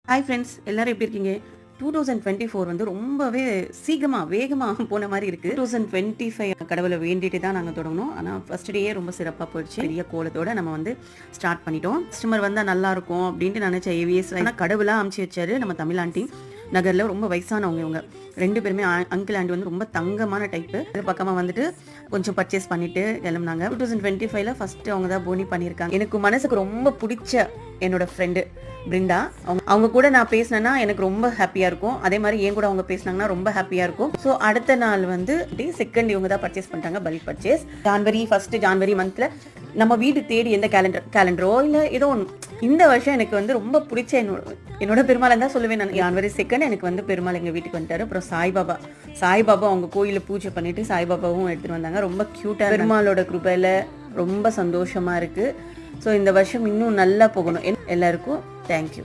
Hi friends, எல்லாரும் எப்படி இருக்கீங்க? 2024 வந்து ரொம்பவே வேகமாக போன மாதிரி இருக்குது. 2025 கடவுளை வேண்டிட்டு தான் நாங்கள் தொடங்கணும். ஆனால் ஃபர்ஸ்ட் டேயே ரொம்ப சிறப்பாக போயிடுச்சு. பெரிய கோலத்தோட நம்ம வந்து ஸ்டார்ட் பண்ணிட்டோம். கஸ்டமர் வந்தால் நல்லா இருக்கும் அப்படின்ட்டு நினச்ச ஏவிஎஸ் ஆனால் கடவுளாக அமுச்சு வச்சாரு. நம்ம தமிழ் ஆண்டி நகரில் ரொம்ப வயசானவங்க இவங்க 2 பேருமே. அங்கிள் ஆண்டி வந்து ரொம்ப தங்கமான டைப்பு. அது பக்கமாக வந்துட்டு கொஞ்சம் பர்ச்சேஸ் பண்ணிட்டு கிளம்புனாங்க. 2025ல ஃபர்ஸ்ட் அவங்க தான் போனி பண்ணியிருக்காங்க. எனக்கு மனசுக்கு ரொம்ப பிடிச்ச என்னோட ஃப்ரெண்டு பிருந்தா. அவங்க கூட நான் பேசினேன்னா எனக்கு ரொம்ப ஹாப்பியா இருக்கும். அதே மாதிரி என் கூட அவங்க பேசினாங்கன்னா ரொம்ப ஹாப்பியா இருக்கும். ஸோ அடுத்த நாள் வந்து செகண்ட் இவங்க தான் பர்ச்சேஸ் பண்ணிட்டாங்க, பல்க் பர்ச்சேஸ். ஜான்வரி மந்த்ல நம்ம வீடு தேடி எந்த கேலண்டரோ இல்லை ஏதோ ஒன்று. இந்த வருஷம் எனக்கு வந்து ரொம்ப பிடிச்ச என்னோட பெருமாள் தான் சொல்லுவேன் நான். ஜான்வரி 2 எனக்கு வந்து பெருமாள் எங்கள் வீட்டுக்கு வந்துட்டாரு. அப்புறம் சாய்பாபா அவங்க கோயிலில் பூஜை பண்ணிட்டு சாய்பாபாவும் எடுத்துட்டு வந்தாங்க. ரொம்ப கியூட்டா பெருமாளோட கிருபையில ரொம்ப சந்தோஷமா இருக்கு. ஸோ இந்த வருஷம் இன்னும் நல்லா போகணும் எல்லாருக்கும். தேங்க்யூ.